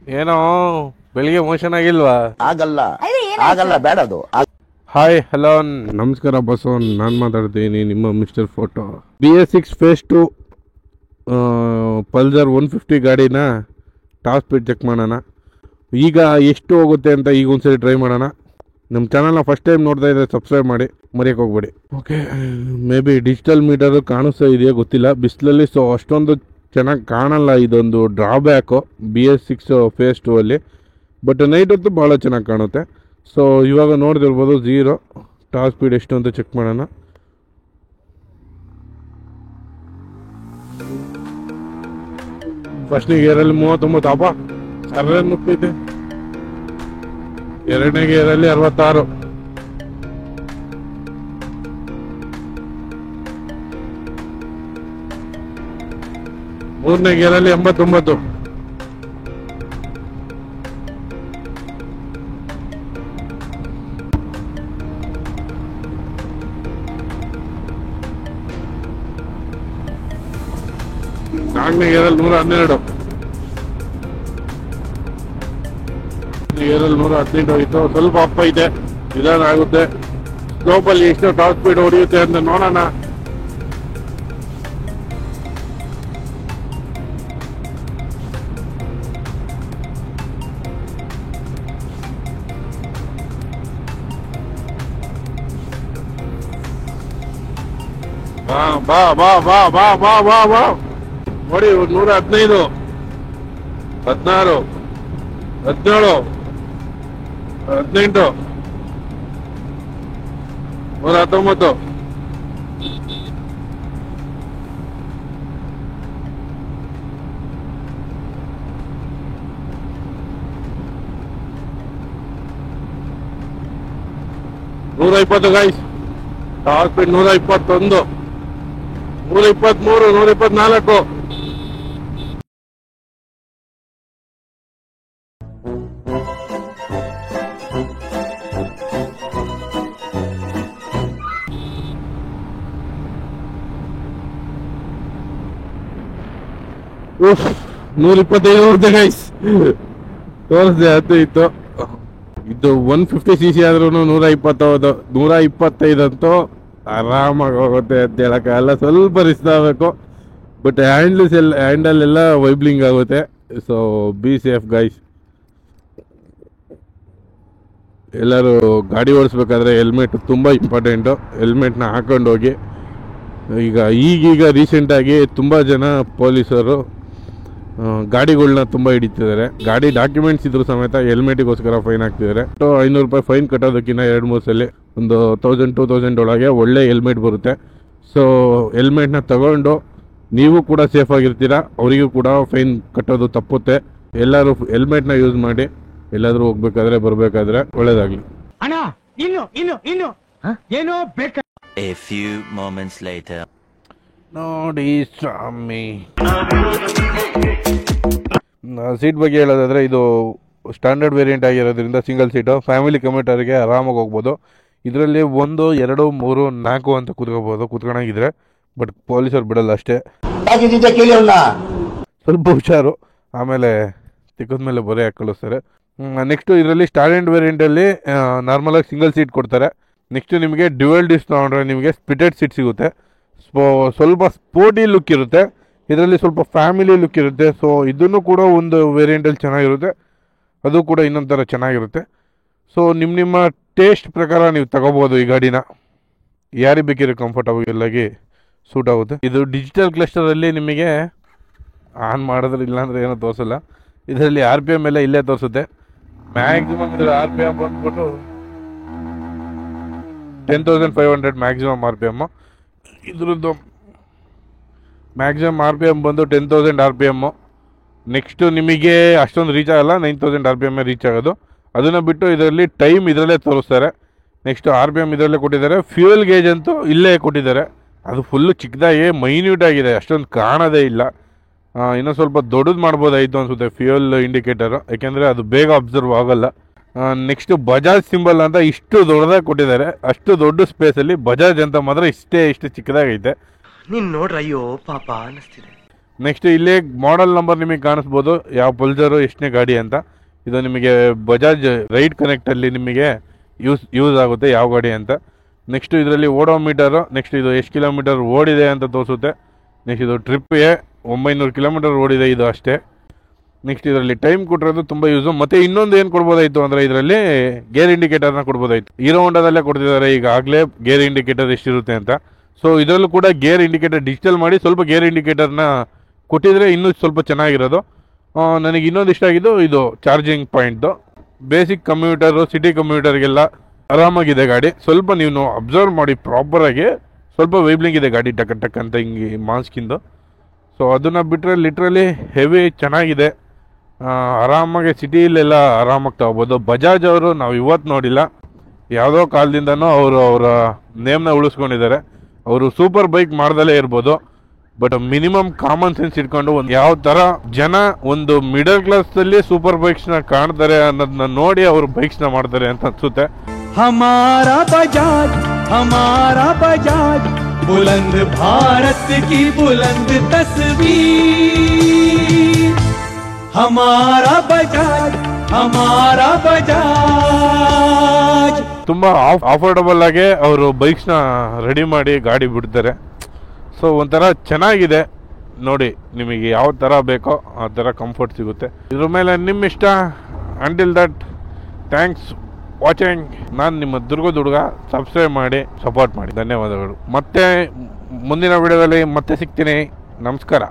ಏನೋ ಬೆಳಿಗ್ಗೆ ಮೋಷನ್ ಆಗಿಲ್ವಾ? ಆಗಲ್ಲ ಆಗಲ್ಲ, ಬೇಡ ಅದು. ಹಾಯ್ ಹಲೋ ನಮಸ್ಕಾರ ಬಸ್ಸು, ನಾನು ಮಾತಾಡ್ತೀನಿ ನಿಮ್ಮ mister photo. BS6 face 2 Pulsar 150 ಗಾಡಿನ ಟಾಪ್ ಸ್ಪೀಡ್ ಚೆಕ್ ಮಾಡೋಣ. ಈಗ ಎಷ್ಟು ಹೋಗುತ್ತೆ ಅಂತ ಈಗ ಒಂದ್ಸರಿ ಟ್ರೈ ಮಾಡೋಣ. ನಮ್ಮ ಚಾನಲ್ನ ಫಸ್ಟ್ ಟೈಮ್ ನೋಡ್ತಾ ಇದ್ದರೆ ಸಬ್ಸ್ಕ್ರೈಬ್ ಮಾಡಿ, ಮರೆಯೋಕೆ ಹೋಗ್ಬೇಡಿ. Okay, may be digital metre ಕಾಣಿಸ್ತಾ ಇದೆಯಾ ಗೊತ್ತಿಲ್ಲ ಬಿಸಿಲಲ್ಲಿ, ಸೊ ಅಷ್ಟೊಂದು ಚೆನ್ನಾಗಿ ಕಾಣಲ್ಲ. ಇದೊಂದು ಡ್ರಾಬ್ಯಾಕು BS6 ಫೇಸ್ 2 ಅಲ್ಲಿ. ಬಟ್ ನೈಟ್ ಹೊತ್ತು ಭಾಳ ಚೆನ್ನಾಗಿ ಕಾಣುತ್ತೆ. ಸೊ ಇವಾಗ ನೋಡ್ತಿರ್ಬೋದು 0 ಟಾಪ್ ಸ್ಪೀಡ್ ಎಷ್ಟು ಅಂತ ಚೆಕ್ ಮಾಡೋಣ. ಫಸ್ಟ್ನೇ ಗೇರಲ್ಲಿ 39 ಅಪ್ಪ ಸರ್ರ ಮುಟ್ಟೈತೆ. ಎರಡನೇ ಗೇರಲ್ಲಿ 66, ಮೂರನೇ ಗೇರಲ್ಲಿ 89, ನಾಲ್ಕನೇ ಗೇರಲ್ಲಿ 112, ಗೇರಲ್ಲಿ 118 ಹೋಗಿತ್ತು. ಸ್ವಲ್ಪ ಅಪ್ಪ ಇದೆ, ನಿಧಾನ ಆಗುತ್ತೆ. ಸ್ಲೋಪಲ್ಲಿ ಎಷ್ಟು ಟಾಪ್ ಸ್ಪೀಡ್ ಹೊಡೆಯುತ್ತೆ ಅಂತ ನೋಡೋಣ. ಬಾ ಬಾ ಬಾ ಬಾ ಬಾ ಬಾ ಬಾ ನೋಡಿ, 115, 16, 17, 18, 119, 120 ಗೈಸ್. Top speed 121, 123, 124. ಉಫ್, 125 ಹೋಗುತ್ತೆ ಗೈಸ್. ತೋರಿಸ್ದೆ, ಅದು ಇತ್ತು. ಇದು 150cc ಆದ್ರೂ 120, 125 ಅಂತೂ ಆರಾಮಾಗಿ ಹೋಗುತ್ತೆ ಅಂತ ಹೇಳಕ್ಕಾಗಲ್ಲ. ಸ್ವಲ್ಪ ರಿಸ್ಕ್ ಆಗಬೇಕು. ಬಟ್ ಹ್ಯಾಂಡಲ್ ಎಲ್ಲ ವೈಬ್ಲಿಂಗ್ ಆಗುತ್ತೆ. So be safe guys. ಎಲ್ಲರೂ ಗಾಡಿ ಓಡಿಸ್ಬೇಕಾದ್ರೆ ಹೆಲ್ಮೆಟ್ ತುಂಬ ಇಂಪಾರ್ಟೆಂಟು. ಹೆಲ್ಮೆಟ್ನ ಹಾಕೊಂಡು ಹೋಗಿ. ಈಗೀಗ ರೀಸೆಂಟಾಗಿ ತುಂಬ ಜನ ಪೊಲೀಸರು ಗಾಡಿಗಳನ್ನ ತುಂಬ ಹಿಡಿತಿದ್ದಾರೆ. ಗಾಡಿ ಡಾಕ್ಯುಮೆಂಟ್ಸ್ ಇದ್ರು ಸಮೇತ ಹೆಲ್ಮೆಟಿಗೋಸ್ಕರ ಫೈನ್ ಹಾಕ್ತಿದ್ದಾರೆ. 500 ರೂಪಾಯಿ ಫೈನ್ ಕಟ್ಟೋದಕ್ಕಿಂತ 2-3 ಸಲ ಒಂದು 1000-2000 ಒಳಗೆ ಒಳ್ಳೆ ಹೆಲ್ಮೆಟ್ ಬರುತ್ತೆ. ಸೊ ಹೆಲ್ಮೆಟ್ನ ತಗೊಂಡು ನೀವು ಕೂಡ ಸೇಫ್ ಆಗಿರ್ತೀರ, ಅವರಿಗೂ ಕೂಡ ಫೈನ್ ಕಟ್ಟೋದು ತಪ್ಪುತ್ತೆ. ಎಲ್ಲರೂ ಹೆಲ್ಮೆಟ್ನ ಯೂಸ್ ಮಾಡಿ ಎಲ್ಲಾದರೂ ಹೋಗ್ಬೇಕಾದ್ರೆ ಬರಬೇಕಾದ್ರೆ ಒಳ್ಳೇದಾಗಲಿ. A few moments later. ನೋಡಿ ಸ್ವಾಮಿ, ಸೀಟ್ ಬಗ್ಗೆ ಹೇಳೋದಾದರೆ ಇದು ಸ್ಟ್ಯಾಂಡರ್ಡ್ ವೇರಿಯಂಟ್ ಆಗಿರೋದ್ರಿಂದ ಸಿಂಗಲ್ ಸೀಟು ಫ್ಯಾಮಿಲಿ ಕಮ್ಯೂಟರ್ಗೆ ಆರಾಮಾಗಿ ಹೋಗ್ಬೋದು. ಇದರಲ್ಲಿ 1, 2, 3, 4 ಅಂತ ಕೂತ್ಕೋಬೋದು ಕೂತ್ಕೊಂಡಾಗಿದ್ರೆ. ಬಟ್ ಪೊಲೀಸರು ಬಿಡಲ್ಲ ಅಷ್ಟೇ, ಸ್ವಲ್ಪ ಹುಷಾರು. ಆಮೇಲೆ ತಿಕ್ಕದ ಮೇಲೆ ಬರೀ ಹಾಕಿ ಕಳಿಸ್ತಾರೆ. ನೆಕ್ಸ್ಟು ಇದರಲ್ಲಿ ಸ್ಟ್ಯಾಂಡರ್ಡ್ ವೇರಿಯಂಟಲ್ಲಿ ನಾರ್ಮಲಾಗಿ ಸಿಂಗಲ್ ಸೀಟ್ ಕೊಡ್ತಾರೆ. ನೆಕ್ಸ್ಟು ನಿಮಗೆ ಡ್ಯುಯಲ್ ಡಿಸ್ ತೊಗೊಂಡ್ರೆ ನಿಮಗೆ ಸ್ಪ್ಲಿಟೆಡ್ ಸೀಟ್ ಸಿಗುತ್ತೆ. ಸ್ವಲ್ಪ ಸ್ಪೋರ್ಟಿ ಲುಕ್ ಇರುತ್ತೆ. ಇದರಲ್ಲಿ ಸ್ವಲ್ಪ ಫ್ಯಾಮಿಲಿ ಲುಕ್ ಇರುತ್ತೆ. ಸೊ ಇದನ್ನು ಕೂಡ ಒಂದು ವೇರಿಯಂಟಲ್ಲಿ ಚೆನ್ನಾಗಿರುತ್ತೆ, ಅದು ಕೂಡ ಇನ್ನೊಂದು ಥರ ಚೆನ್ನಾಗಿರುತ್ತೆ. ಸೊ ನಿಮ್ಮ ಟೇಸ್ಟ್ ಪ್ರಕಾರ ನೀವು ತಗೋಬೋದು ಈ ಗಾಡಿನ. ಯಾರಿಗೆ ಬೇಕಿರೋ ಕಂಫರ್ಟಬಲ್ ಆಗಿ ಸೂಟ್ ಆಗುತ್ತೆ. ಇದು ಡಿಜಿಟಲ್ ಕ್ಲಸ್ಟರಲ್ಲಿ ನಿಮಗೆ ಆನ್ ಮಾಡಿದ್ರೆ ಇಲ್ಲಾಂದರೆ ಏನೋ ತೋರಿಸಲ್ಲ. ಇದರಲ್ಲಿ RPM ಎಲ್ಲ ಇಲ್ಲೇ ತೋರಿಸುತ್ತೆ. ಮ್ಯಾಕ್ಸಿಮಮ್ ಇದರ RPM ಬಂದ್ಬಿಟ್ಟು 10,500 ಮ್ಯಾಕ್ಸಿಮಮ್ RPM. ಇದ್ರದ್ದು ಮ್ಯಾಕ್ಸಿಮಮ್ RPM ಬಂದು 10,000 RPM. ನೆಕ್ಸ್ಟು ನಿಮಗೆ ಅಷ್ಟೊಂದು ರೀಚ್ ಆಗಲ್ಲ, 9,000 RPM ರೀಚ್ ಆಗೋದು. ಅದನ್ನು ಬಿಟ್ಟು ಇದರಲ್ಲಿ ಟೈಮ್ ಇದರಲ್ಲೇ ತೋರಿಸ್ತಾರೆ. ನೆಕ್ಸ್ಟು RPM ಇದರಲ್ಲೇ ಕೊಟ್ಟಿದ್ದಾರೆ. ಫ್ಯೂಯಲ್ ಗೇಜ್ ಅಂತೂ ಇಲ್ಲೇ ಕೊಟ್ಟಿದ್ದಾರೆ. ಅದು ಫುಲ್ಲು ಚಿಕ್ಕದಾಗಿ ಮೈನ್ಯೂಟ್ ಆಗಿದೆ, ಅಷ್ಟೊಂದು ಕಾಣೋದೇ ಇಲ್ಲ. ಇನ್ನೂ ಸ್ವಲ್ಪ ದೊಡ್ಡದು ಮಾಡ್ಬೋದಾಯಿತು ಅನಿಸುತ್ತೆ ಫ್ಯೂಯಲ್ ಇಂಡಿಕೇಟರು, ಯಾಕೆಂದರೆ ಅದು ಬೇಗ ಅಬ್ಸರ್ವ್ ಆಗೋಲ್ಲ. ನೆಕ್ಸ್ಟು ಬಜಾಜ್ ಸಿಂಬಲ್ ಅಂತ ಇಷ್ಟು ದೊಡ್ಡದಾಗಿ ಕೊಟ್ಟಿದ್ದಾರೆ. ಅಷ್ಟು ದೊಡ್ಡ ಸ್ಪೇಸಲ್ಲಿ ಬಜಾಜ್ ಅಂತ ಮಾತ್ರ ಇಷ್ಟು ಚಿಕ್ಕದಾಗೈತೆ. ನೀನ್ ನೋಡ್ರ, ಅಯ್ಯೋ ಪಾಪ ಅನಿಸ್ತಿದೆ. ನೆಕ್ಸ್ಟ್ ಇಲ್ಲಿ ಮಾಡೆಲ್ ನಂಬರ್ ನಿಮಗೆ ಕಾಣಿಸ್ಬೋದು, ಯಾವ ಪಲ್ಸರು ಎಷ್ಟನೇ ಗಾಡಿ ಅಂತ. ಇದು ನಿಮಗೆ ಬಜಾಜ್ ರೈಡ್ ಕನೆಕ್ಟಲ್ಲಿ ನಿಮಗೆ ಯೂಸ್ ಆಗುತ್ತೆ ಯಾವ ಗಾಡಿ ಅಂತ. ನೆಕ್ಸ್ಟ್ ಇದರಲ್ಲಿ ಓಡೋಮೀಟರು, ನೆಕ್ಸ್ಟ್ ಇದು ಎಷ್ಟು ಕಿಲೋಮೀಟರ್ ಓಡಿದೆ ಅಂತ ತೋರಿಸುತ್ತೆ. ನೆಕ್ಸ್ಟ್ ಇದು ಟ್ರಿಪ್ಗೆ 900 ಕಿಲೋಮೀಟರ್ ಓಡಿದೆ, ಇದು ಅಷ್ಟೇ. ನೆಕ್ಸ್ಟ್ ಇದರಲ್ಲಿ ಟೈಮ್ ಕೊಟ್ಟಿರೋದು ತುಂಬ ಯೂಸು. ಮತ್ತು ಇನ್ನೊಂದು ಏನು ಕೊಡ್ಬೋದಾಯಿತು ಅಂದರೆ ಇದರಲ್ಲಿ ಗೇರ್ ಇಂಡಿಕೇಟರ್ನ ಕೊಡ್ಬೋದಾಯಿತು. ಹೀರೋ ಹೋಂಡಾದಲ್ಲೇ ಕೊಡ್ತಿದ್ದಾರೆ ಈಗಾಗಲೇ ಗೇರ್ ಇಂಡಿಕೇಟರ್ ಎಷ್ಟಿರುತ್ತೆ ಅಂತ. ಸೊ ಇದರಲ್ಲೂ ಕೂಡ ಗೇರ್ ಇಂಡಿಕೇಟರ್ ಡಿಜಿಟಲ್ ಮಾಡಿ ಸ್ವಲ್ಪ ಗೇರ್ ಇಂಡಿಕೇಟರ್ನ ಕೊಟ್ಟಿದ್ರೆ ಇನ್ನೂ ಸ್ವಲ್ಪ ಚೆನ್ನಾಗಿರೋದು. ನನಗೆ ಇನ್ನೊಂದು ಇಷ್ಟ ಆಗಿದ್ದು ಇದು ಚಾರ್ಜಿಂಗ್ ಪಾಯಿಂಟ್ದು. ಬೇಸಿಕ್ ಕಮ್ಯೂಟರು, ಸಿಟಿ ಕಮ್ಯೂಟರ್ಗೆಲ್ಲ ಆರಾಮಾಗಿದೆ ಗಾಡಿ. ಸ್ವಲ್ಪ ನೀವು ಅಬ್ಸರ್ವ್ ಮಾಡಿ ಪ್ರಾಪರಾಗಿ, ಸ್ವಲ್ಪ ವೈಬ್ಲಿಂಗ್ ಇದೆ ಗಾಡಿ ಟಕ್ ಟಕ್ ಅಂತ ಹಿಂಗೆ ಮಾಸ್ಕಿಂದು. ಸೊ ಅದನ್ನು ಬಿಟ್ಟರೆ ಲಿಟ್ರಲಿ ಹೆವಿ ಚೆನ್ನಾಗಿದೆ. ಆರಾಮಾಗಿ ಸಿಟಿಲೆಲ್ಲ ಆರಾಮಾಗಿ ತಗೋಬೋದು. ಬಜಾಜ್ ಅವರು ನಾವು ಇವತ್ತು ನೋಡಿಲ್ಲ, ಯಾವುದೋ ಕಾಲದಿಂದನೂ ಅವರ ನೇಮ್ನ ಉಳಿಸ್ಕೊಂಡಿದ್ದಾರೆ. ಅವರು ಸೂಪರ್ ಬೈಕ್ ಮಾಡ್ದಲೇ ಇರ್ಬೋದು, ಬಟ್ ಮಿನಿಮಮ್ ಕಾಮನ್ ಸೆನ್ಸ್ ಇಟ್ಕೊಂಡು ಒಂದು ಯಾವ ಥರ ಜನ ಒಂದು ಮಿಡಲ್ ಕ್ಲಾಸಲ್ಲಿ ಸೂಪರ್ ಬೈಕ್ಸ್ನ ಕಾಣ್ತಾರೆ ಅನ್ನೋದನ್ನ ನೋಡಿ ಅವರು ಬೈಕ್ಸ್ನ ಮಾಡ್ತಾರೆ ಅಂತ ಅನ್ಸುತ್ತೆ. हमारा बजाज बुलंद भारत की बुलंद तस्वीर, हमारा बजाज ತುಂಬಾ ಅಫೋರ್ಡಬಲ್ ಆಗಿ ಅವರು ಬೈಕ್ಸ್ನ ರೆಡಿ ಮಾಡಿ ಗಾಡಿ ಬಿಡ್ತಾರೆ. ಸೊ ಒಂಥರ ಚೆನ್ನಾಗಿದೆ ನೋಡಿ, ನಿಮಗೆ ಯಾವ ಥರ ಬೇಕೋ ಆ ಥರ ಕಂಫರ್ಟ್ ಸಿಗುತ್ತೆ. ಇದ್ರ ಮೇಲೆ ನಿಮ್ಮ ಇಷ್ಟ. Until that, thanks watching. ನಾನು ನಿಮ್ಮ ದುರ್ಗದ ಹುಡುಗ. ಸಬ್ಸ್ಕ್ರೈಬ್ ಮಾಡಿ, ಸಪೋರ್ಟ್ ಮಾಡಿ. ಧನ್ಯವಾದಗಳು. ಮತ್ತೆ ಮುಂದಿನ ವಿಡಿಯೋದಲ್ಲಿ ಮತ್ತೆ ಸಿಗ್ತೀನಿ. ನಮಸ್ಕಾರ.